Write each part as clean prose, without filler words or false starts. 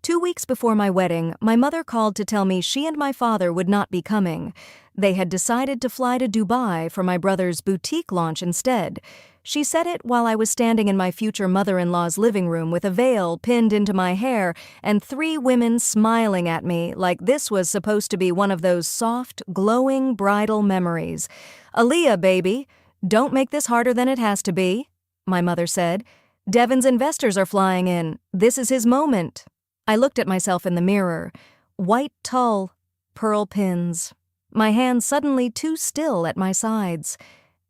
2 weeks before my wedding, my mother called to tell me she and my father would not be coming. They had decided to fly to Dubai for my brother's boutique launch instead. She said it while I was standing in my future mother-in-law's living room with a veil pinned into my hair and 3 women smiling at me like this was supposed to be one of those soft, glowing bridal memories. "Aaliyah, baby, don't make this harder than it has to be," my mother said. "Devin's investors are flying in. This is his moment." I looked at myself in the mirror. White tulle, pearl pins. My hands suddenly too still at my sides.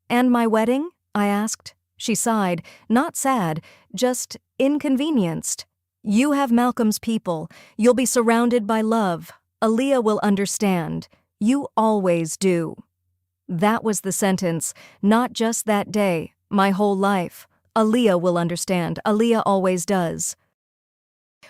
"And my wedding?" I asked. She sighed, not sad, just inconvenienced. "You have Malcolm's people. You'll be surrounded by love. Aaliyah will understand. You always do." That was the sentence, not just that day, my whole life. Aaliyah will understand. Aaliyah always does.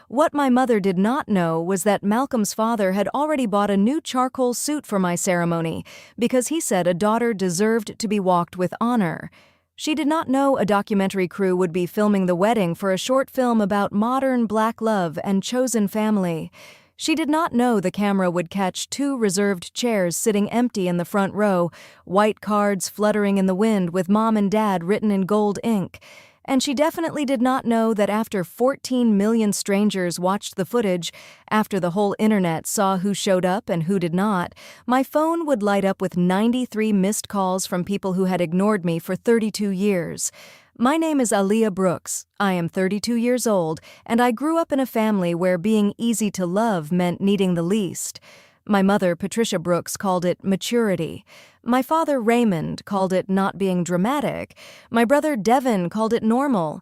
What my mother did not know was that Malcolm's father had already bought a new charcoal suit for my ceremony because he said a daughter deserved to be walked with honor. She did not know a documentary crew would be filming the wedding for a short film about modern Black love and chosen family. She did not know the camera would catch 2 reserved chairs sitting empty in the front row, white cards fluttering in the wind with Mom and Dad written in gold ink. And she definitely did not know that after 14 million strangers watched the footage, after the whole internet saw who showed up and who did not, my phone would light up with 93 missed calls from people who had ignored me for 32 years. My name is Aaliyah Brooks. I am 32 years old, and I grew up in a family where being easy to love meant needing the least. My mother, Patricia Brooks, called it maturity. My father, Raymond, called it not being dramatic. My brother, Devin, called it normal.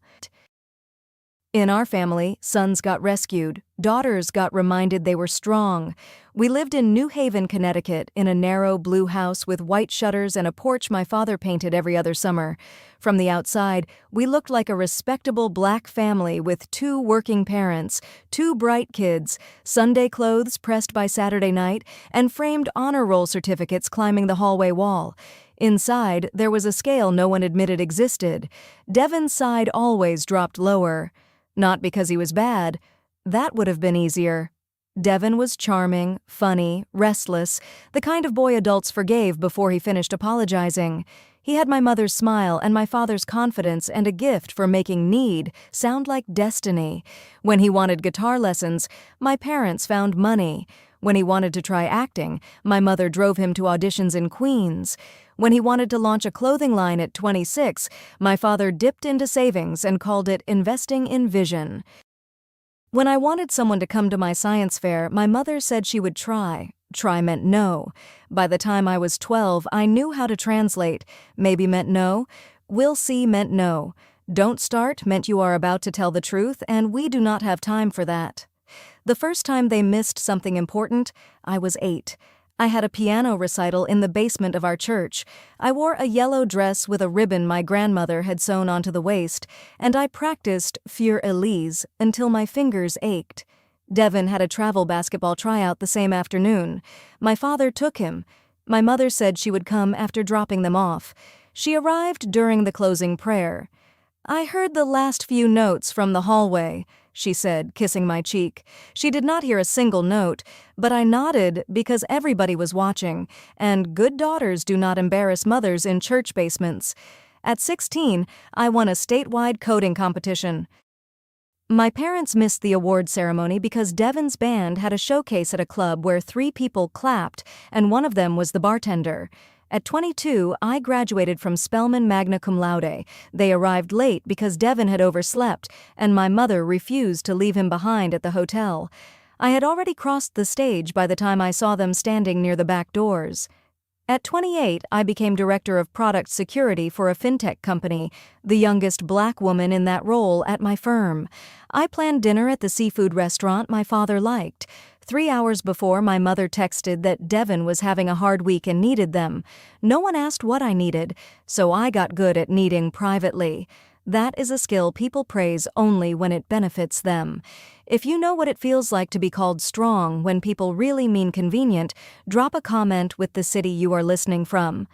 In our family, sons got rescued, daughters got reminded they were strong. We lived in New Haven, Connecticut, in a narrow blue house with white shutters and a porch my father painted every other summer. From the outside, we looked like a respectable Black family with 2 working parents, 2 bright kids, Sunday clothes pressed by Saturday night, and framed honor roll certificates climbing the hallway wall. Inside, there was a scale no one admitted existed. Devin's side always dropped lower. Not because he was bad. That would have been easier. Devin was charming, funny, restless, the kind of boy adults forgave before he finished apologizing. He had my mother's smile and my father's confidence and a gift for making need sound like destiny. When he wanted guitar lessons, my parents found money. When he wanted to try acting, my mother drove him to auditions in Queens. When he wanted to launch a clothing line at 26, my father dipped into savings and called it investing in vision. When I wanted someone to come to my science fair, my mother said she would try. Try meant no. By the time I was 12, I knew how to translate. Maybe meant no. We'll see meant no. Don't start meant you are about to tell the truth, and we do not have time for that. The first time they missed something important, I was 8. I had a piano recital in the basement of our church. I wore a yellow dress with a ribbon my grandmother had sewn onto the waist, and I practiced Für Elise until my fingers ached. Devin had a travel basketball tryout the same afternoon. My father took him. My mother said she would come after dropping them off. She arrived during the closing prayer. "I heard the last few notes from the hallway," she said, kissing my cheek. She did not hear a single note, but I nodded because everybody was watching, and good daughters do not embarrass mothers in church basements. At 16, I won a statewide coding competition. My parents missed the award ceremony because Devin's band had a showcase at a club where 3 people clapped, and one of them was the bartender. At 22, I graduated from Spelman magna cum laude. They arrived late because Devin had overslept, and my mother refused to leave him behind at the hotel. I had already crossed the stage by the time I saw them standing near the back doors. At 28, I became director of product security for a fintech company, the youngest Black woman in that role at my firm. I planned dinner at the seafood restaurant my father liked. 3 hours before, my mother texted that Devin was having a hard week and needed them. No one asked what I needed, so I got good at needing privately. That is a skill people praise only when it benefits them. If you know what it feels like to be called strong when people really mean convenient, drop a comment with the city you are listening from.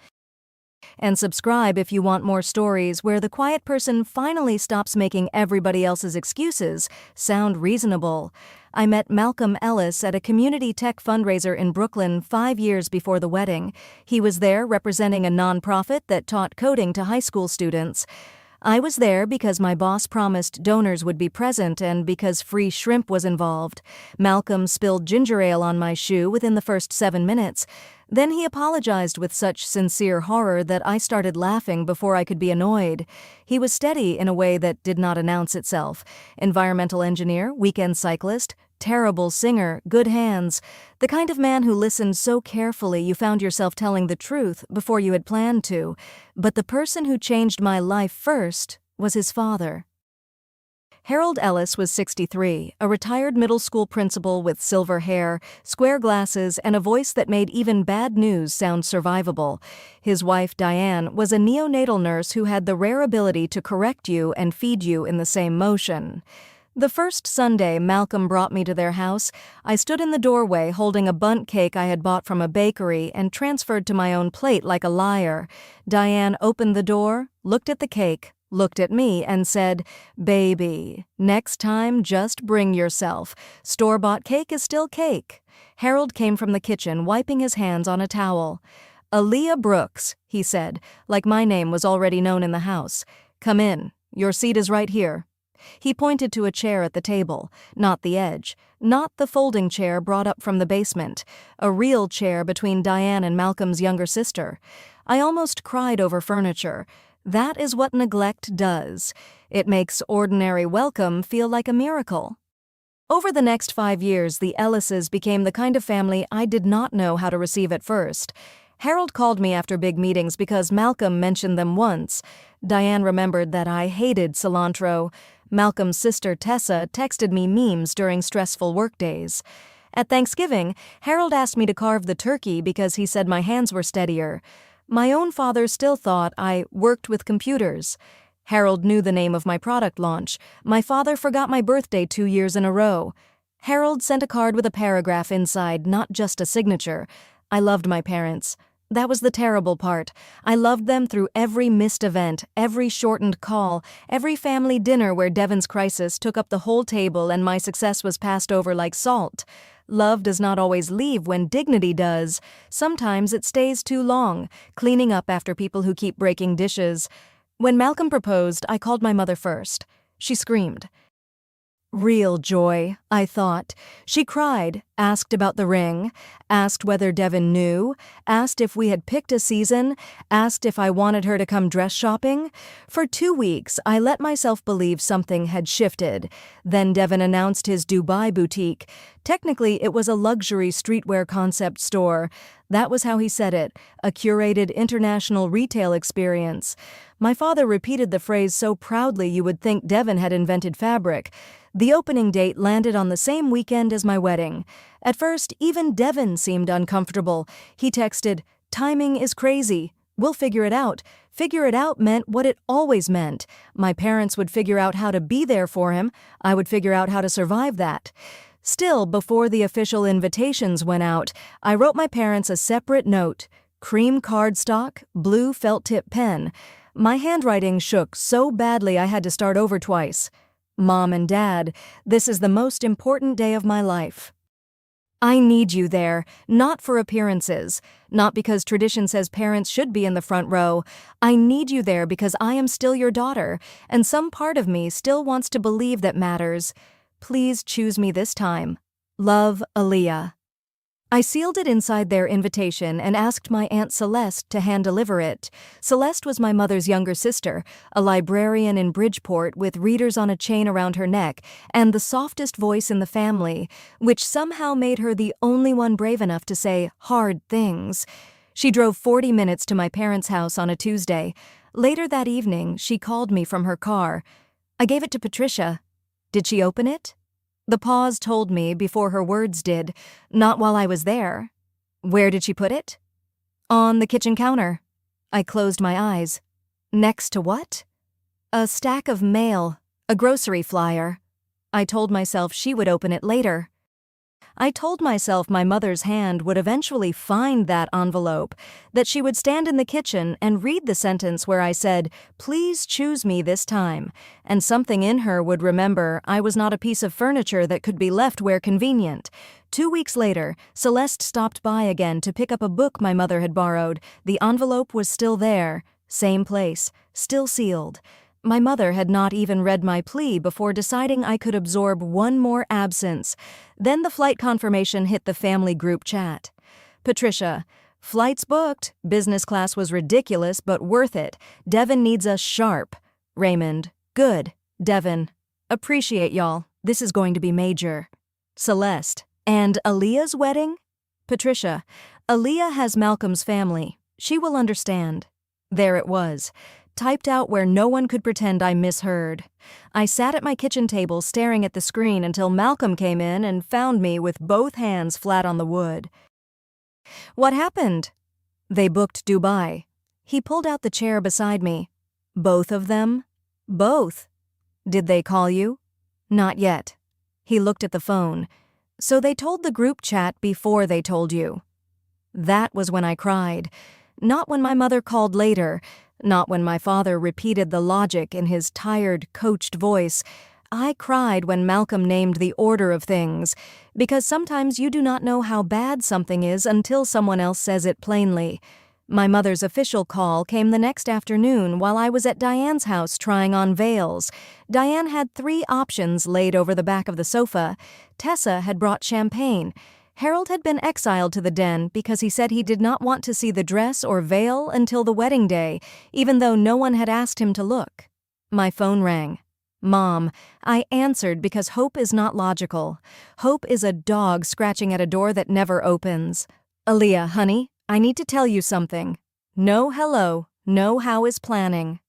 And subscribe if you want more stories where the quiet person finally stops making everybody else's excuses sound reasonable. I met Malcolm Ellis at a community tech fundraiser in Brooklyn 5 years before the wedding. He was there representing a nonprofit that taught coding to high school students. I was there because my boss promised donors would be present and because free shrimp was involved. Malcolm spilled ginger ale on my shoe within the first 7 minutes. Then he apologized with such sincere horror that I started laughing before I could be annoyed. He was steady in a way that did not announce itself. Environmental engineer, weekend cyclist, terrible singer, good hands. The kind of man who listened so carefully you found yourself telling the truth before you had planned to. But the person who changed my life first was his father. Harold Ellis was 63, a retired middle school principal with silver hair, square glasses, and a voice that made even bad news sound survivable. His wife, Diane, was a neonatal nurse who had the rare ability to correct you and feed you in the same motion. The first Sunday Malcolm brought me to their house, I stood in the doorway holding a bundt cake I had bought from a bakery and transferred to my own plate like a liar. Diane opened the door, looked at the cake, looked at me, and said, "Baby, next time just bring yourself. Store-bought cake is still cake." Harold came from the kitchen, wiping his hands on a towel. "Aaliyah Brooks," he said, like my name was already known in the house. "Come in. Your seat is right here." He pointed to a chair at the table, not the edge, not the folding chair brought up from the basement, a real chair between Diane and Malcolm's younger sister. I almost cried over furniture. That is what neglect does. It makes ordinary welcome feel like a miracle. Over the next 5 years, the Ellises became the kind of family I did not know how to receive at first. Harold called me after big meetings because Malcolm mentioned them once. Diane remembered that I hated cilantro. Malcolm's sister Tessa texted me memes during stressful workdays. At Thanksgiving, Harold asked me to carve the turkey because he said my hands were steadier. My own father still thought I worked with computers. Harold knew the name of my product launch. My father forgot my birthday 2 years in a row. Harold sent a card with a paragraph inside, not just a signature. I loved my parents. That was the terrible part. I loved them through every missed event, every shortened call, every family dinner where Devin's crisis took up the whole table and my success was passed over like salt. Love does not always leave when dignity does. Sometimes it stays too long, cleaning up after people who keep breaking dishes. When Malcolm proposed, I called my mother first. She screamed. Real joy, I thought. She cried, asked about the ring, asked whether Devin knew, asked if we had picked a season, asked if I wanted her to come dress shopping. For 2 weeks, I let myself believe something had shifted. Then Devin announced his Dubai boutique. Technically, it was a luxury streetwear concept store. That was how he said it, a curated international retail experience. My father repeated the phrase so proudly you would think Devin had invented fabric. The opening date landed on the same weekend as my wedding. At first, even Devin seemed uncomfortable. He texted, "Timing is crazy. We'll figure it out." Figure it out meant what it always meant. My parents would figure out how to be there for him. I would figure out how to survive that. Still, before the official invitations went out, I wrote my parents a separate note. Cream cardstock, blue felt-tip pen. My handwriting shook so badly I had to start over twice. Mom and Dad, this is the most important day of my life. I need you there, not for appearances, not because tradition says parents should be in the front row. I need you there because I am still your daughter, and some part of me still wants to believe that matters. Please choose me this time. Love, Aaliyah. I sealed it inside their invitation and asked my Aunt Celeste to hand-deliver it. Celeste was my mother's younger sister, a librarian in Bridgeport with readers on a chain around her neck, and the softest voice in the family, which somehow made her the only one brave enough to say hard things. She drove 40 minutes to my parents' house on a Tuesday. Later that evening, she called me from her car. I gave it to Patricia. Did she open it? The pause told me before her words did, not while I was there. Where did she put it? On the kitchen counter. I closed my eyes. Next to what? A stack of mail, a grocery flyer. I told myself she would open it later. I told myself my mother's hand would eventually find that envelope, that she would stand in the kitchen and read the sentence where I said, "Please choose me this time," and something in her would remember I was not a piece of furniture that could be left where convenient. 2 weeks later, Celeste stopped by again to pick up a book my mother had borrowed. The envelope was still there, same place, still sealed. My mother had not even read my plea before deciding I could absorb one more absence. Then the flight confirmation hit the family group chat. "Patricia, flights booked. Business class was ridiculous, but worth it. Devin needs us sharp." Raymond, "Good. Devin, appreciate y'all. This is going to be major." Celeste, "And Aaliyah's wedding?" Patricia, "Aaliyah has Malcolm's family. She will understand." There it was, typed out where no one could pretend I misheard. I sat at my kitchen table staring at the screen until Malcolm came in and found me with both hands flat on the wood. "What happened?" "They booked Dubai." He pulled out the chair beside me. "Both of them?" "Both." "Did they call you?" "Not yet." He looked at the phone. "So they told the group chat before they told you." That was when I cried. Not when my mother called later, not when my father repeated the logic in his tired, coached voice. I cried when Malcolm named the order of things, because sometimes you do not know how bad something is until someone else says it plainly. My mother's official call came the next afternoon while I was at Diane's house trying on veils. Diane had 3 options laid over the back of the sofa. Tessa had brought champagne. Harold had been exiled to the den because he said he did not want to see the dress or veil until the wedding day, even though no one had asked him to look. My phone rang. "Mom," I answered because hope is not logical. Hope is a dog scratching at a door that never opens. "Aaliyah, honey, I need to tell you something." "No hello, no how is planning."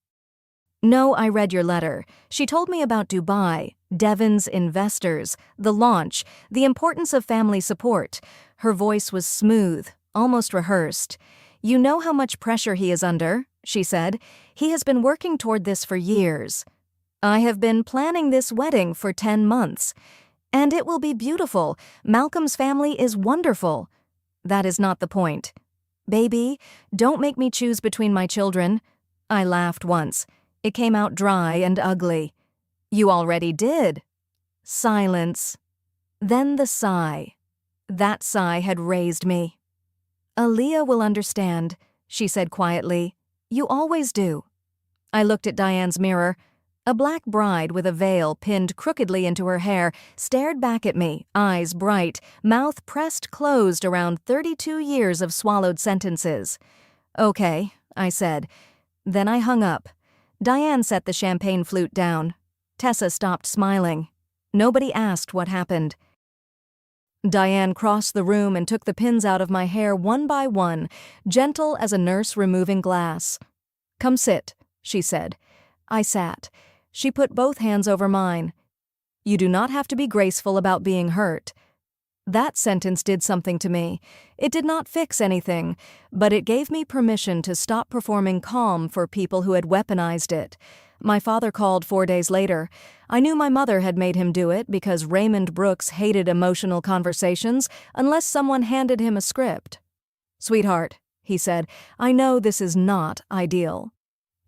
"No, I read your letter. She told me about Dubai, Devin's investors, the launch, the importance of family support." Her voice was smooth, almost rehearsed. "You know how much pressure he is under," she said. "He has been working toward this for years." "I have been planning this wedding for 10 months. And it will be beautiful. Malcolm's family is wonderful." "That is not the point." "Baby, don't make me choose between my children." I laughed once. It came out dry and ugly. "You already did." Silence. Then the sigh. That sigh had raised me. "Aaliyah will understand," she said quietly. "You always do." I looked at Diane's mirror. A black bride with a veil pinned crookedly into her hair stared back at me, eyes bright, mouth pressed closed around 32 years of swallowed sentences. "Okay," I said. Then I hung up. Diane set the champagne flute down. Tessa stopped smiling. Nobody asked what happened. Diane crossed the room and took the pins out of my hair one by one, gentle as a nurse removing glass. "Come sit," she said. I sat. She put both hands over mine. "You do not have to be graceful about being hurt." That sentence did something to me. It did not fix anything, but it gave me permission to stop performing calm for people who had weaponized it. My father called 4 days later. I knew my mother had made him do it because Raymond Brooks hated emotional conversations unless someone handed him a script. "Sweetheart," he said, "I know this is not ideal."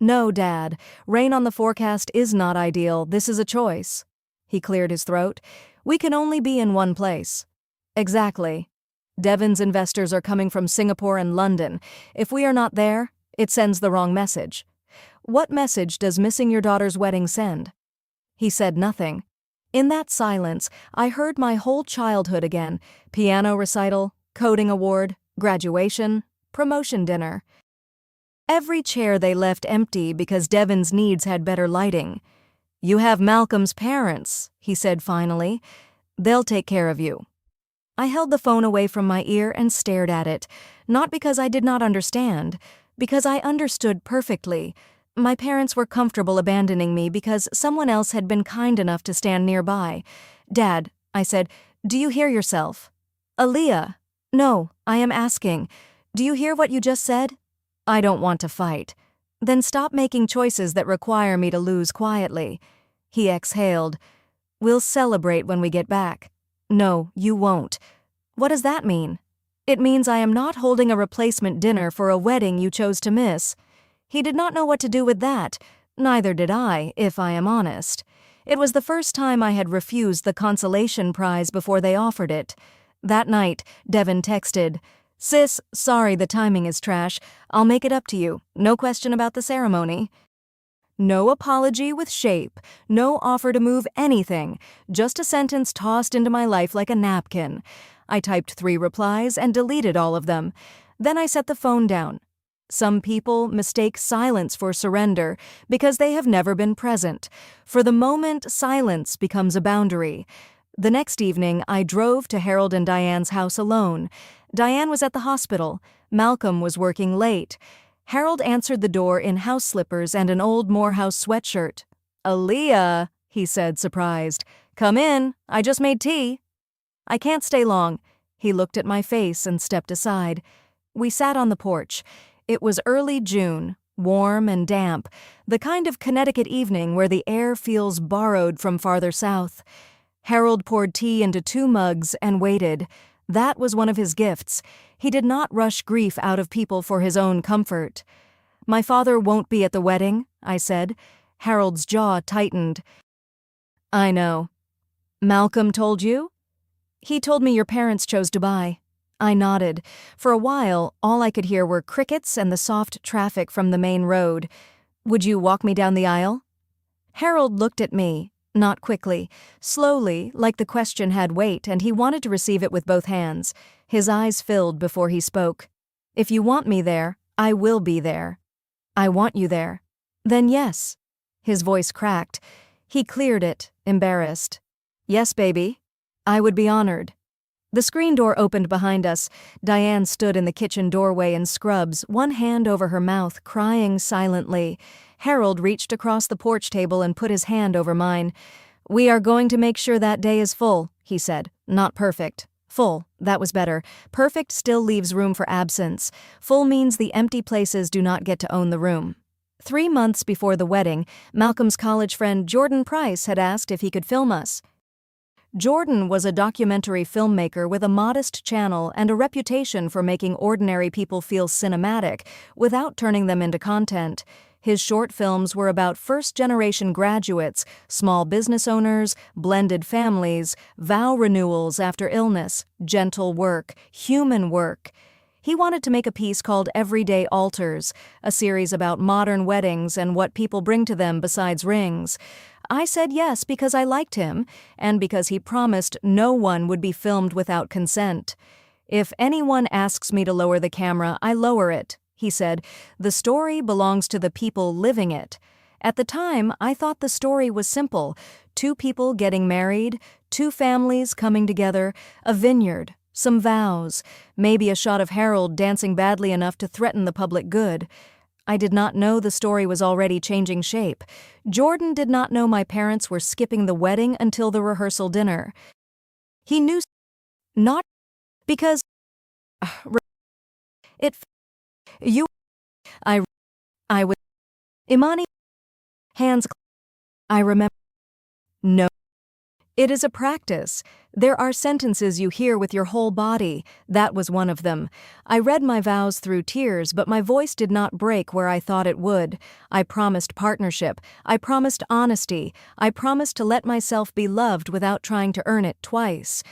"No, Dad. Rain on the forecast is not ideal. This is a choice." He cleared his throat. "We can only be in one place." "Exactly. Devin's investors are coming from Singapore and London. If we are not there, it sends the wrong message." "What message does missing your daughter's wedding send?" He said nothing. In that silence, I heard my whole childhood again. Piano recital, coding award, graduation, promotion dinner. Every chair they left empty because Devin's needs had better lighting. "You have Malcolm's parents," he said finally. "They'll take care of you." I held the phone away from my ear and stared at it, not because I did not understand, because I understood perfectly. My parents were comfortable abandoning me because someone else had been kind enough to stand nearby. "Dad," I said, "do you hear yourself?" "Aaliyah." "No, I am asking. Do you hear what you just said?" "I don't want to fight." "Then stop making choices that require me to lose quietly." He exhaled. "We'll celebrate when we get back." No, you won't. What does that mean? It means I am not holding a replacement dinner for a wedding you chose to miss. He did not know what to do with that. Neither did I, if I am honest. It was the first time I had refused the consolation prize before they offered it. That night, Devin texted, "Sis, sorry the timing is trash. I'll make it up to you. No question about the ceremony." No apology with shape, no offer to move anything, just a sentence tossed into my life like a napkin. I typed 3 replies and deleted all of them. Then I set the phone down. Some people mistake silence for surrender because they have never been present. For the moment, silence becomes a boundary. The next evening, I drove to Harold and Diane's house alone. Diane was at the hospital. Malcolm was working late. Harold answered the door in house slippers and an old Morehouse sweatshirt. "Aaliyah," he said, surprised. "Come in. I just made tea." "I can't stay long." He looked at my face and stepped aside. We sat on the porch. It was early June, warm and damp, the kind of Connecticut evening where the air feels borrowed from farther south. Harold poured tea into 2 mugs and waited. That was one of his gifts. He did not rush grief out of people for his own comfort. "My father won't be at the wedding," I said. Harold's jaw tightened. "I know." "Malcolm told you?" "He told me your parents chose Dubai." I nodded. For a while, all I could hear were crickets and the soft traffic from the main road. "Would you walk me down the aisle?" Harold looked at me, not quickly, slowly, like the question had weight and he wanted to receive it with both hands. His eyes filled before he spoke. "If you want me there, I will be there." "I want you there." "Then yes." His voice cracked. He cleared it, embarrassed. "Yes, baby. I would be honored." The screen door opened behind us. Diane stood in the kitchen doorway in scrubs, one hand over her mouth, crying silently. Harold reached across the porch table and put his hand over mine. "We are going to make sure that day is full," he said. "Not perfect. Full, that was better. Perfect still leaves room for absence. Full means the empty places do not get to own the room." 3 months before the wedding, Malcolm's college friend Jordan Price had asked if he could film us. Jordan was a documentary filmmaker with a modest channel and a reputation for making ordinary people feel cinematic without turning them into content. His short films were about first-generation graduates, small business owners, blended families, vow renewals after illness, gentle work, human work. He wanted to make a piece called Everyday Altars, a series about modern weddings and what people bring to them besides rings. I said yes because I liked him, and because he promised no one would be filmed without consent. "If anyone asks me to lower the camera, I lower it," he said. "The story belongs to the people living it." At the time, I thought the story was simple. 2 people getting married, 2 families coming together, a vineyard, some vows, maybe a shot of Harold dancing badly enough to threaten the public good. I did not know the story was already changing shape. Jordan did not know my parents were skipping the wedding until the rehearsal dinner. He knew not because it you I was Imani hands I remember. No. It is a practice. There are sentences you hear with your whole body. That was one of them. I read my vows through tears, but my voice did not break where I thought it would. I promised partnership. I promised honesty. I promised to let myself be loved without trying to earn it twice.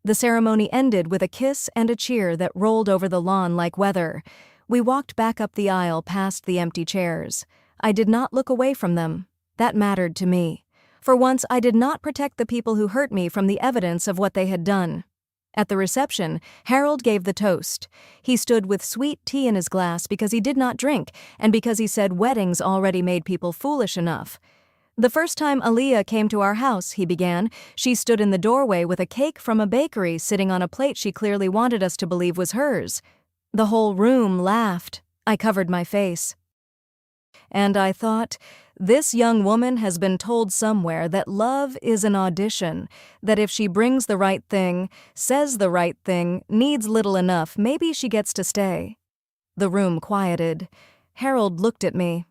The ceremony ended with a kiss and a cheer that rolled over the lawn like weather. We walked back up the aisle past the empty chairs. I did not look away from them. That mattered to me. For once, I did not protect the people who hurt me from the evidence of what they had done. At the reception, Harold gave the toast. He stood with sweet tea in his glass because he did not drink, and because he said weddings already made people foolish enough. "The first time Aaliyah came to our house," he began, "she stood in the doorway with a cake from a bakery sitting on a plate she clearly wanted us to believe was hers." The whole room laughed. I covered my face. And I thought, this young woman has been told somewhere that love is an audition, that if she brings the right thing, says the right thing, needs little enough, maybe she gets to stay. The room quieted. Harold looked at me.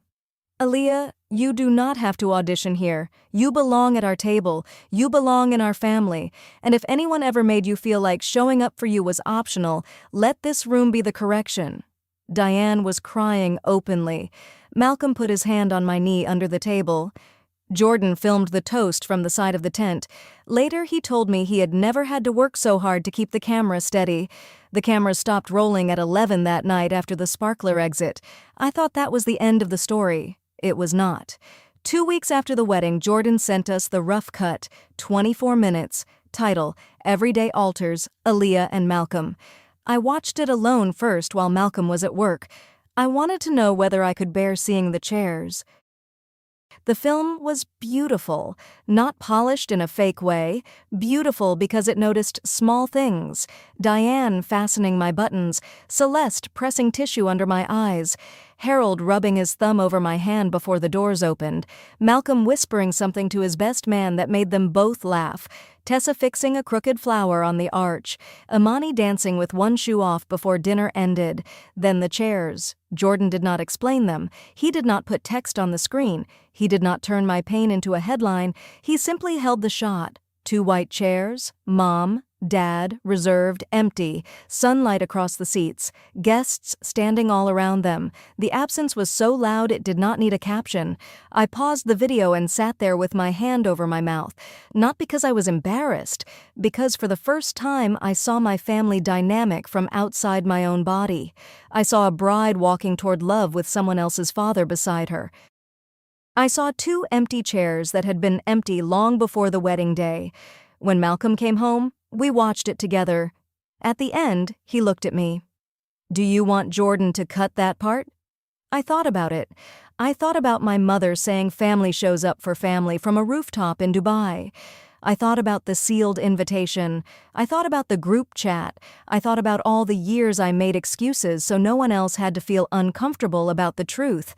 "Aaliyah, You do not have to audition here. You belong at our table. You belong in our family. And if anyone ever made you feel like showing up for you was optional, let this room be the correction." Diane was crying openly. Malcolm put his hand on my knee under the table. Jordan filmed the toast from the side of the tent. Later, he told me he had never had to work so hard to keep the camera steady. The camera stopped rolling at 11 that night after the sparkler exit. I thought that was the end of the story. It was not. 2 weeks after the wedding, Jordan sent us the rough cut, 24 minutes, title, Everyday Altars, Aaliyah and Malcolm. I watched it alone first while Malcolm was at work. I wanted to know whether I could bear seeing the chairs. The film was beautiful, not polished in a fake way, beautiful because it noticed small things. Diane fastening my buttons, Celeste pressing tissue under my eyes, Harold rubbing his thumb over my hand before the doors opened, Malcolm whispering something to his best man that made them both laugh, Tessa fixing a crooked flower on the arch, Imani dancing with one shoe off before dinner ended, then the chairs. Jordan did not explain them. He did not put text on the screen. He did not turn my pain into a headline. He simply held the shot. 2 white chairs, mom, dad, reserved, empty, sunlight across the seats, guests standing all around them. The absence was so loud it did not need a caption. I paused the video and sat there with my hand over my mouth, not because I was embarrassed, because for the first time I saw my family dynamic from outside my own body. I saw a bride walking toward love with someone else's father beside her. I saw 2 empty chairs that had been empty long before the wedding day. When Malcolm came home, we watched it together. At the end, he looked at me. "Do you want Jordan to cut that part?" I thought about it. I thought about my mother saying family shows up for family from a rooftop in Dubai. I thought about the sealed invitation. I thought about the group chat. I thought about all the years I made excuses so no one else had to feel uncomfortable about the truth.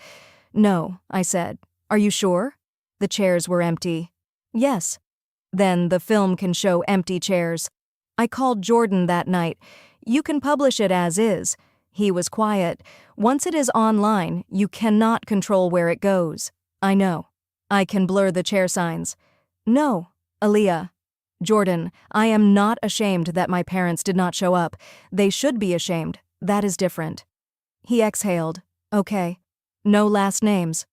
"No," I said. "Are you sure?" The chairs were empty. "Yes." "Then the film can show empty chairs." I called Jordan that night. "You can publish it as is." He was quiet. "Once it is online, you cannot control where it goes." "I know. I can blur the chair signs." "No, Aaliyah." "Jordan, I am not ashamed that my parents did not show up. They should be ashamed. That is different." He exhaled. "Okay. No last names.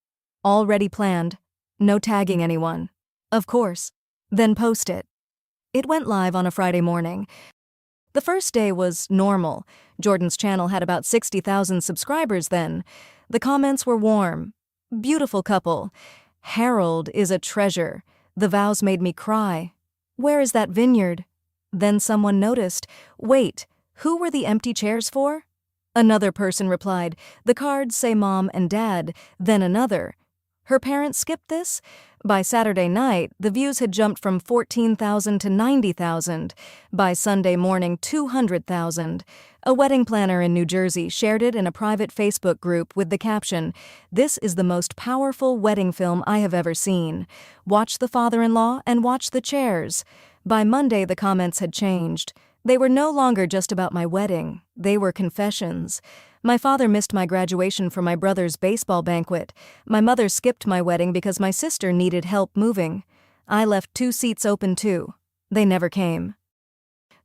Already planned. No tagging anyone." "Of course." "Then post it." It went live on a Friday morning. The first day was normal. Jordan's channel had about 60,000 subscribers then. The comments were warm. "Beautiful couple." "Harold is a treasure." "The vows made me cry." "Where is that vineyard?" Then someone noticed. "Wait, who were the empty chairs for?" Another person replied, "The cards say mom and dad." Then another, "Her parents skipped this?" By Saturday night, the views had jumped from 14,000 to 90,000. By Sunday morning, 200,000. A wedding planner in New Jersey shared it in a private Facebook group with the caption, "This is the most powerful wedding film I have ever seen. Watch the father-in-law and watch the chairs." By Monday, the comments had changed. They were no longer just about my wedding. They were confessions. My father missed my graduation for my brother's baseball banquet. My mother skipped my wedding because my sister needed help moving. I left 2 seats open too. They never came.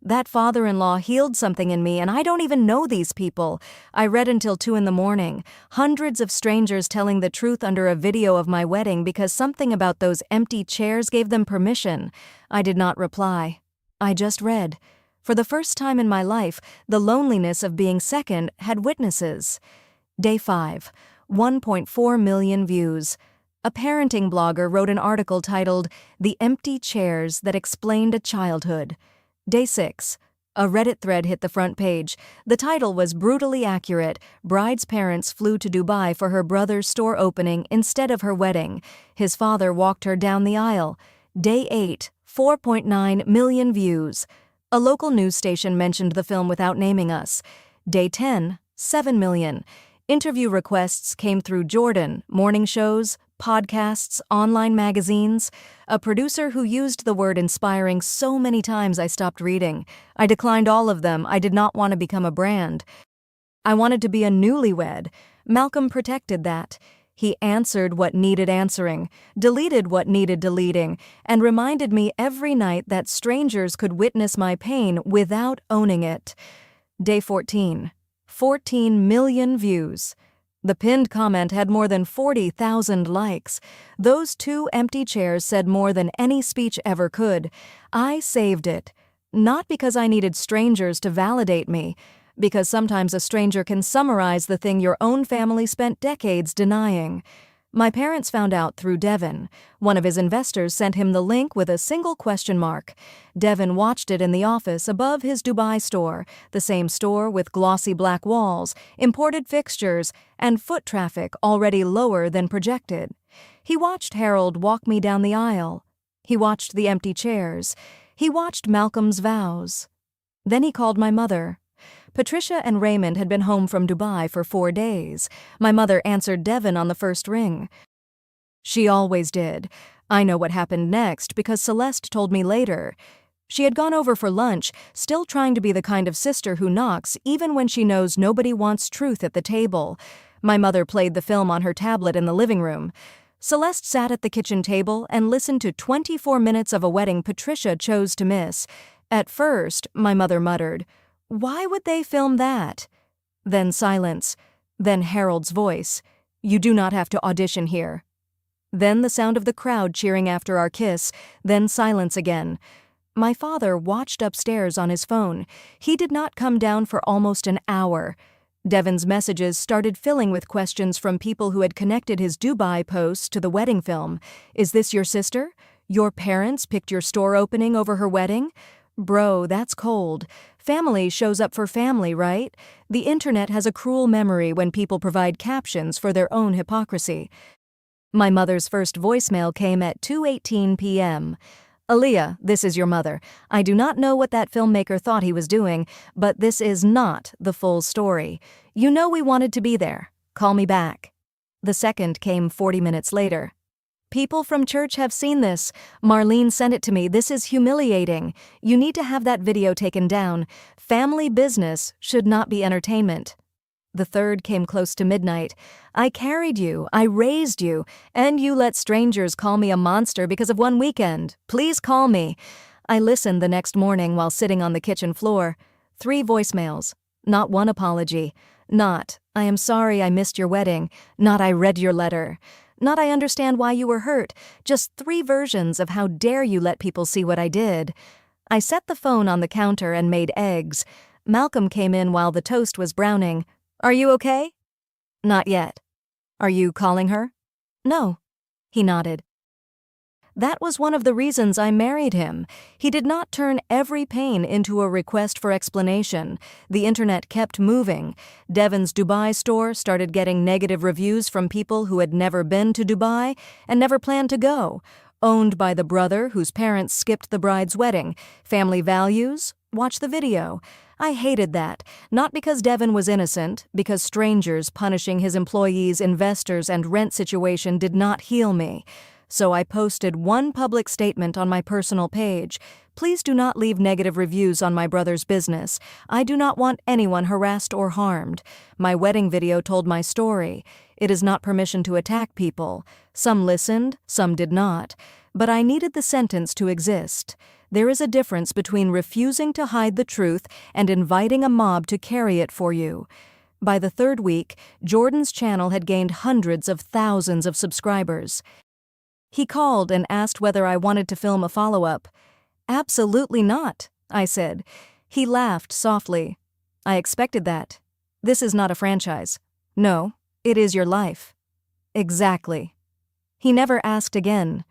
That father-in-law healed something in me, and I don't even know these people. I read until 2 in the morning. Hundreds of strangers telling the truth under a video of my wedding because something about those empty chairs gave them permission. I did not reply. I just read. For the first time in my life, the loneliness of being second had witnesses. Day 5. 1.4 million views. A parenting blogger wrote an article titled, "The Empty Chairs That Explained a Childhood." Day 6. A Reddit thread hit the front page. The title was brutally accurate. Bride's parents flew to Dubai for her brother's store opening instead of her wedding. His father walked her down the aisle. Day 8. 4.9 million views. A local news station mentioned the film without naming us. Day 10, 7 million. Interview requests came through Jordan, morning shows, podcasts, online magazines. A producer who used the word inspiring so many times I stopped reading. I declined all of them. I did not want to become a brand. I wanted to be a newlywed. Malcolm protected that. He answered what needed answering, deleted what needed deleting, and reminded me every night that strangers could witness my pain without owning it. Day 14. 14 million views. The pinned comment had more than 40,000 likes. Those 2 empty chairs said more than any speech ever could. I saved it. Not because I needed strangers to validate me, because sometimes a stranger can summarize the thing your own family spent decades denying. My parents found out through Devin. One of his investors sent him the link with a single question mark. Devin watched it in the office above his Dubai store, the same store with glossy black walls, imported fixtures, and foot traffic already lower than projected. He watched Harold walk me down the aisle. He watched the empty chairs. He watched Malcolm's vows. Then he called my mother. Patricia and Raymond had been home from Dubai for 4 days. My mother answered Devin on the first ring. She always did. I know what happened next because Celeste told me later. She had gone over for lunch, still trying to be the kind of sister who knocks even when she knows nobody wants truth at the table. My mother played the film on her tablet in the living room. Celeste sat at the kitchen table and listened to 24 minutes of a wedding Patricia chose to miss. At first, my mother muttered, "Why would they film that?" Then silence. Then Harold's voice. "You do not have to audition here." Then the sound of the crowd cheering after our kiss. Then silence again. My father watched upstairs on his phone. He did not come down for almost an hour. Devin's messages started filling with questions from people who had connected his Dubai posts to the wedding film. "Is this your sister? Your parents picked your store opening over her wedding? Bro, that's cold. Family shows up for family, right? The internet has a cruel memory when people provide captions for their own hypocrisy." My mother's first voicemail came at 2:18 p.m. "Aaliyah, this is your mother. I do not know what that filmmaker thought he was doing, but this is not the full story. You know we wanted to be there. Call me back." The second came 40 minutes later. "People from church have seen this. Marlene sent it to me. This is humiliating. You need to have that video taken down. Family business should not be entertainment." The third came close to midnight. "I carried you, I raised you, and you let strangers call me a monster because of one weekend. Please call me." I listened the next morning while sitting on the kitchen floor. 3 voicemails. Not one apology. Not, "I am sorry I missed your wedding." Not, "I read your letter." Not, "I understand why you were hurt." Just 3 versions of "how dare you let people see what I did." I set the phone on the counter and made eggs. Malcolm came in while the toast was browning. "Are you okay?" "Not yet." "Are you calling her?" "No." He nodded. That was one of the reasons I married him. He did not turn every pain into a request for explanation. The internet kept moving. Devin's Dubai store started getting negative reviews from people who had never been to Dubai and never planned to go. Owned by the brother whose parents skipped the bride's wedding. Family values? Watch the video. I hated that, not because Devin was innocent, because strangers punishing his employees, investors, and rent situation did not heal me. So I posted one public statement on my personal page. "Please do not leave negative reviews on my brother's business. I do not want anyone harassed or harmed. My wedding video told my story. It is not permission to attack people. Some listened, some did not. But I needed the sentence to exist. There is a difference between refusing to hide the truth and inviting a mob to carry it for you." By the 3rd week, Jordan's channel had gained hundreds of thousands of subscribers. He called and asked whether I wanted to film a follow-up. "Absolutely not," I said. He laughed softly. "I expected that. This is not a franchise. No, it is your life." "Exactly." He never asked again.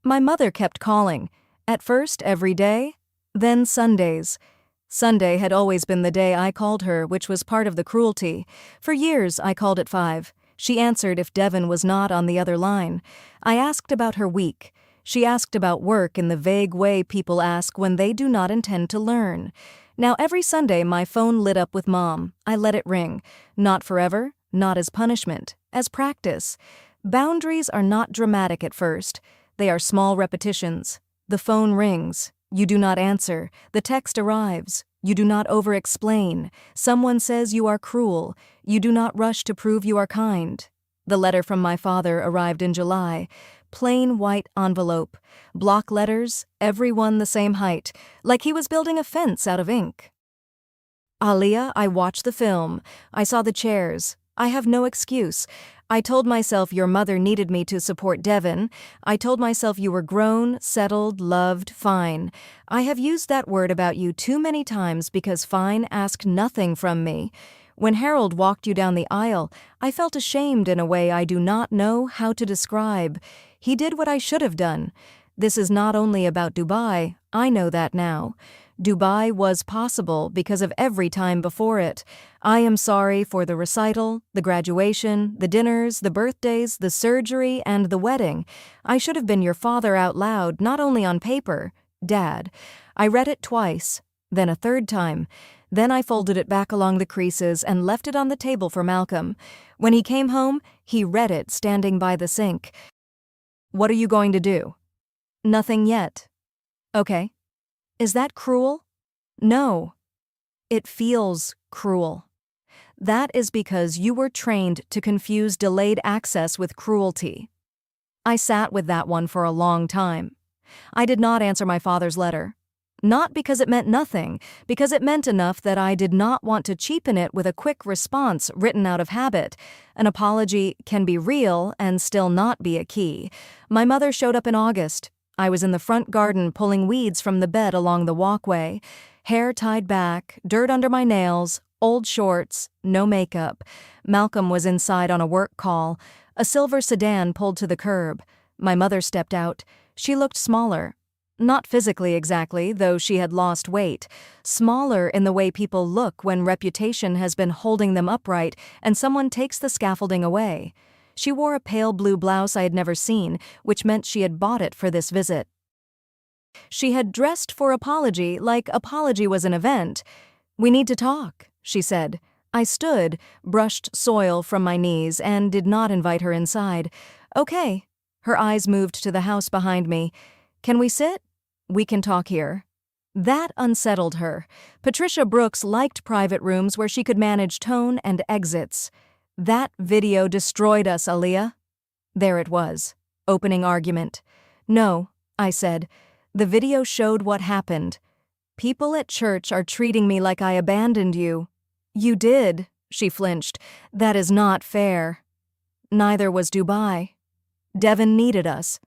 My mother kept calling. At first every day, then Sundays. Sunday had always been the day I called her, which was part of the cruelty. For years I called at 5. She answered if Devin was not on the other line. I asked about her week. She asked about work in the vague way people ask when they do not intend to learn. Now every Sunday my phone lit up with Mom. I let it ring. Not forever, not as punishment, as practice. Boundaries are not dramatic at first. They are small repetitions. The phone rings. You do not answer. The text arrives. You do not over-explain. Someone says you are cruel. You do not rush to prove you are kind. The letter from my father arrived in July. Plain white envelope. Block letters, every one the same height, like he was building a fence out of ink. Aaliyah, I watched the film. I saw the chairs. I have no excuse. I told myself your mother needed me to support Devin. I told myself you were grown, settled, loved, fine. I have used that word about you too many times because fine asked nothing from me. When Harold walked you down the aisle, I felt ashamed in a way I do not know how to describe. He did what I should have done. This is not only about Dubai, I know that now. Dubai was possible because of every time before it. I am sorry for the recital, the graduation, the dinners, the birthdays, the surgery, and the wedding. I should have been your father out loud, not only on paper. Dad. I read it twice, then a third time. Then I folded it back along the creases and left it on the table for Malcolm. When he came home, he read it standing by the sink. What are you going to do? Nothing yet. Okay. Is that cruel? No. It feels cruel. That is because you were trained to confuse delayed access with cruelty. I sat with that one for a long time. I did not answer my father's letter. Not because it meant nothing, because it meant enough that I did not want to cheapen it with a quick response written out of habit. An apology can be real and still not be a key. My mother showed up in August. I was in the front garden pulling weeds from the bed along the walkway. Hair tied back, dirt under my nails, old shorts, no makeup. Malcolm was inside on a work call. A silver sedan pulled to the curb. My mother stepped out. She looked smaller. Not physically exactly, though she had lost weight. Smaller in the way people look when reputation has been holding them upright and someone takes the scaffolding away. She wore a pale blue blouse I had never seen, which meant she had bought it for this visit. She had dressed for apology like apology was an event. We need to talk, she said. I stood, brushed soil from my knees, and did not invite her inside. Okay. Her eyes moved to the house behind me. Can we sit? We can talk here. That unsettled her. Patricia Brooks liked private rooms where she could manage tone and exits. That video destroyed us, Aaliyah. There it was. Opening argument. No, I said. The video showed what happened. People at church are treating me like I abandoned you. You did, she flinched. That is not fair. Neither was Dubai. Devin needed us.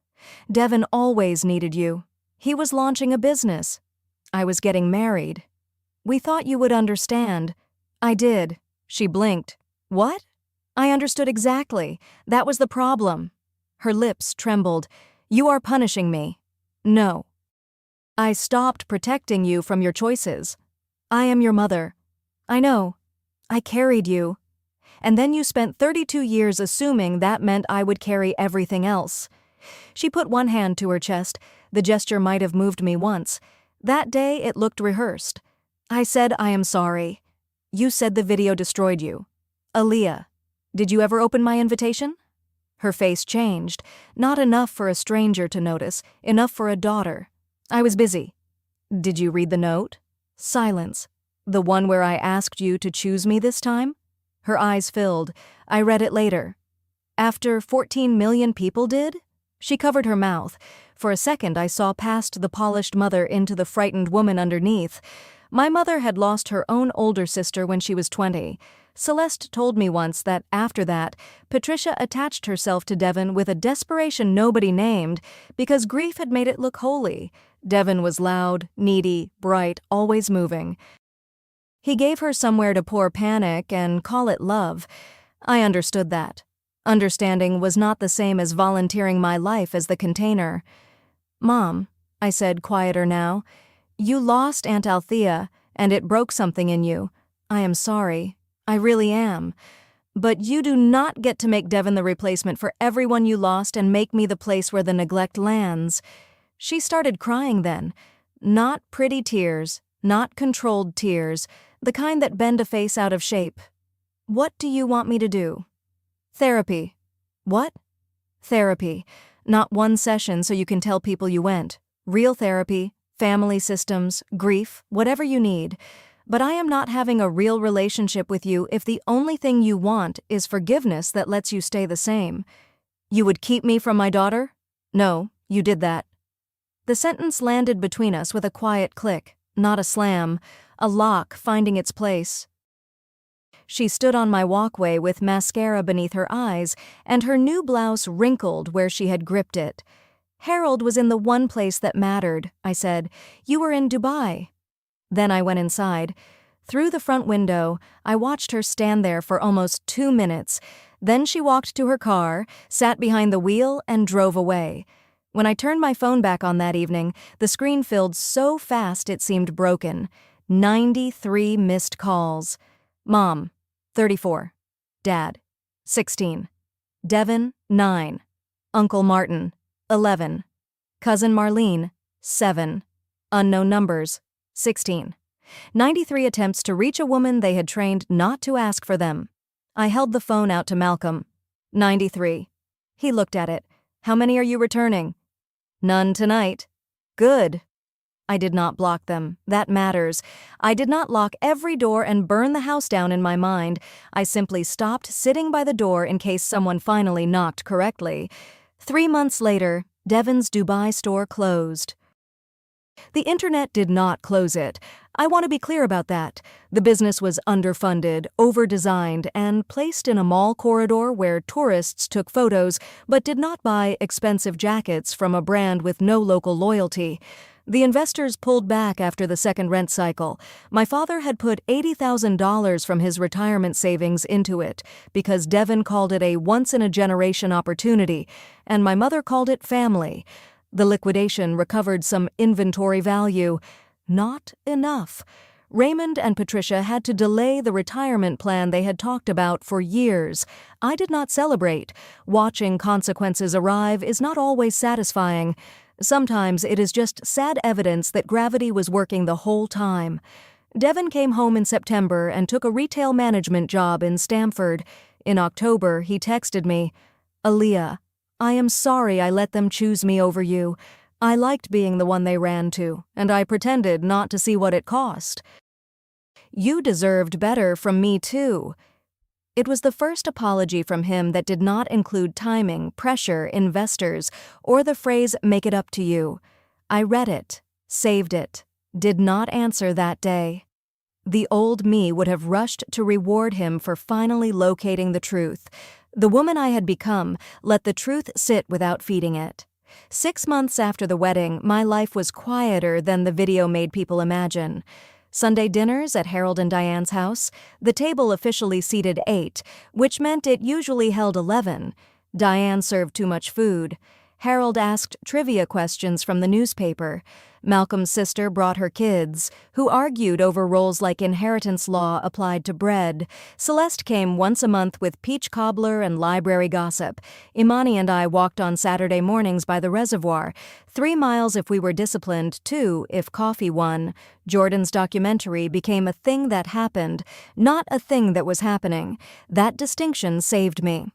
Devin always needed you. He was launching a business. I was getting married. We thought you would understand. I did. She blinked. What? I understood exactly. That was the problem. Her lips trembled. You are punishing me. No. I stopped protecting you from your choices. I am your mother. I know. I carried you. And then you spent 32 years assuming that meant I would carry everything else. She put one hand to her chest. The gesture might have moved me once. That day it looked rehearsed. I said I am sorry. You said the video destroyed you. Aaliyah, did you ever open my invitation? Her face changed. Not enough for a stranger to notice, enough for a daughter. I was busy. Did you read the note? Silence. The one where I asked you to choose me this time? Her eyes filled. I read it later. After 14 million people did? She covered her mouth. For a second I saw past the polished mother into the frightened woman underneath. My mother had lost her own older sister when she was 20. Celeste told me once that after that, Patricia attached herself to Devin with a desperation nobody named because grief had made it look holy. Devin was loud, needy, bright, always moving. He gave her somewhere to pour panic and call it love. I understood that. Understanding was not the same as volunteering my life as the container. Mom, I said, quieter now, you lost Aunt Althea, and it broke something in you. I am sorry. I really am. But you do not get to make Devin the replacement for everyone you lost and make me the place where the neglect lands. She started crying then. Not pretty tears, not controlled tears, the kind that bend a face out of shape. What do you want me to do? Therapy. What? Therapy. Not one session so you can tell people you went. Real therapy, family systems, grief, whatever you need. but I am not having a real relationship with you if the only thing you want is forgiveness that lets you stay the same. You would keep me from my daughter? No, you did that. The sentence landed between us with a quiet click, not a slam, a lock finding its place. She stood on my walkway with mascara beneath her eyes and her new blouse wrinkled where she had gripped it. Harold was in the one place that mattered, I said. You were in Dubai. Then I went inside. Through the front window, I watched her stand there for almost 2 minutes. Then she walked to her car, sat behind the wheel, and drove away. When I turned my phone back on that evening, the screen filled so fast it seemed broken. 93 missed calls. Mom, 34. Dad, 16. Devin, 9. Uncle Martin, 11. Cousin Marlene, 7. Unknown numbers, 16. 93 attempts to reach a woman they had trained not to ask for them. I held the phone out to Malcolm. 93. He looked at it. How many are you returning? None tonight. Good. I did not block them. That matters. I did not lock every door and burn the house down in my mind. I simply stopped sitting by the door in case someone finally knocked correctly. 3 months later, Devin's Dubai store closed. The internet did not close it. I want to be clear about that. The business was underfunded, over-designed, and placed in a mall corridor where tourists took photos but did not buy expensive jackets from a brand with no local loyalty. The investors pulled back after the second rent cycle. My father had put $80,000 from his retirement savings into it because Devin called it a once-in-a-generation opportunity, and my mother called it family. The liquidation recovered some inventory value. Not enough. Raymond and Patricia had to delay the retirement plan they had talked about for years. I did not celebrate. Watching consequences arrive is not always satisfying. Sometimes it is just sad evidence that gravity was working the whole time. Devin came home in September and took a retail management job in Stamford. In October, he texted me, "Aaliyah, I am sorry I let them choose me over you. I liked being the one they ran to, and I pretended not to see what it cost. You deserved better from me too." It was the first apology from him that did not include timing, pressure, investors, or the phrase "make it up to you." I read it, saved it, did not answer that day. The old me would have rushed to reward him for finally locating the truth. The woman I had become let the truth sit without feeding it. 6 months after the wedding, my life was quieter than the video made people imagine. Sunday dinners at Harold and Diane's house, the table officially seated 8, which meant it usually held 11. Diane served too much food. Harold asked trivia questions from the newspaper. Malcolm's sister brought her kids, who argued over roles like inheritance law applied to bread. Celeste came once a month with peach cobbler and library gossip. Imani and I walked on Saturday mornings by the reservoir, 3 miles if we were disciplined, 2 if coffee won. Jordan's documentary became a thing that happened, not a thing that was happening. That distinction saved me.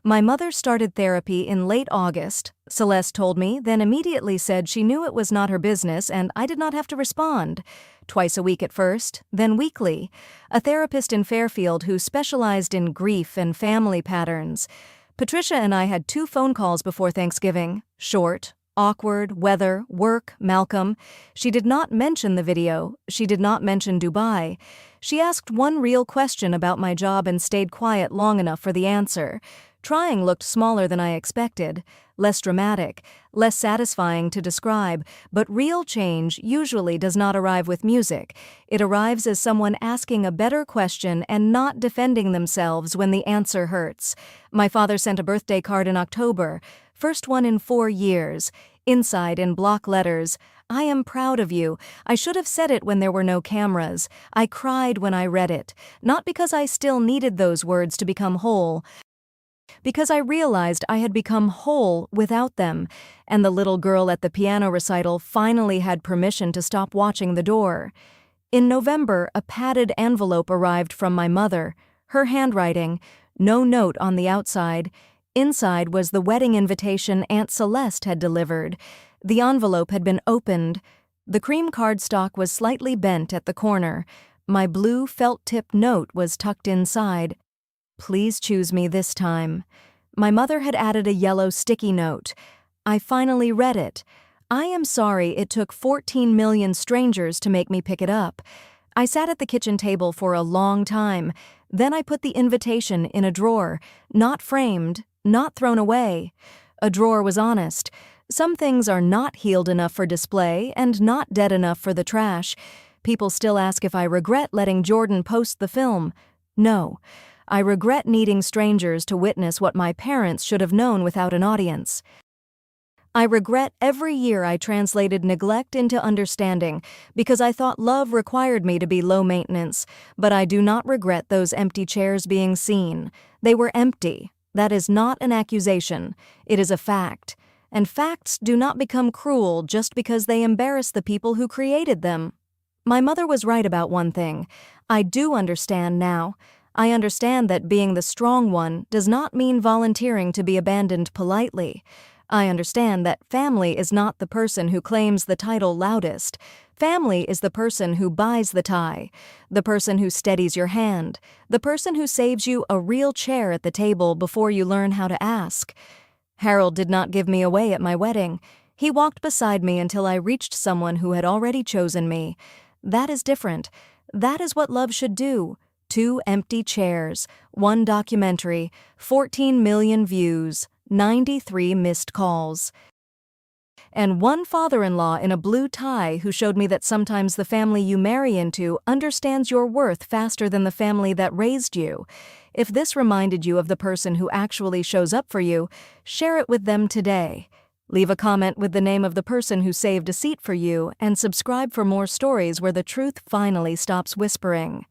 My mother started therapy in late August, Celeste told me, then immediately said she knew it was not her business and I did not have to respond. Twice a week at first, then weekly. A therapist in Fairfield who specialized in grief and family patterns. Patricia and I had 2 phone calls before Thanksgiving. Short, awkward, weather, work, Malcolm. She did not mention the video. She did not mention Dubai. She asked one real question about my job and stayed quiet long enough for the answer. Trying looked smaller than I expected, less dramatic, less satisfying to describe, but real change usually does not arrive with music. It arrives as someone asking a better question and not defending themselves when the answer hurts. My father sent a birthday card in October, first one in 4 years. Inside, in block letters, "I am proud of you. I should have said it when there were no cameras. I cried when I read it, not because I still needed those words to become whole, because I realized I had become whole without them, and the little girl at the piano recital finally had permission to stop watching the door." In November, a padded envelope arrived from my mother, her handwriting, no note on the outside. Inside was the wedding invitation Aunt Celeste had delivered. The envelope had been opened. The cream cardstock was slightly bent at the corner. My blue felt-tip note was tucked inside. "Please choose me this time." My mother had added a yellow sticky note. I finally read it. "I am sorry it took 14 million strangers to make me pick it up." I sat at the kitchen table for a long time. Then I put the invitation in a drawer, not framed, not thrown away. A drawer was honest. Some things are not healed enough for display and not dead enough for the trash. People still ask if I regret letting Jordan post the film. No. I regret needing strangers to witness what my parents should have known without an audience. I regret every year I translated neglect into understanding because I thought love required me to be low maintenance, but I do not regret those empty chairs being seen. They were empty. That is not an accusation. It is a fact. And facts do not become cruel just because they embarrass the people who created them. My mother was right about one thing. I do understand now. I understand that being the strong one does not mean volunteering to be abandoned politely. I understand that family is not the person who claims the title loudest. Family is the person who buys the tie, the person who steadies your hand, the person who saves you a real chair at the table before you learn how to ask. Harold did not give me away at my wedding. He walked beside me until I reached someone who had already chosen me. That is different. That is what love should do. 2 empty chairs, 1 documentary, 14 million views, 93 missed calls. And 1 father-in-law in a blue tie who showed me that sometimes the family you marry into understands your worth faster than the family that raised you. If this reminded you of the person who actually shows up for you, share it with them today. Leave a comment with the name of the person who saved a seat for you and subscribe for more stories where the truth finally stops whispering.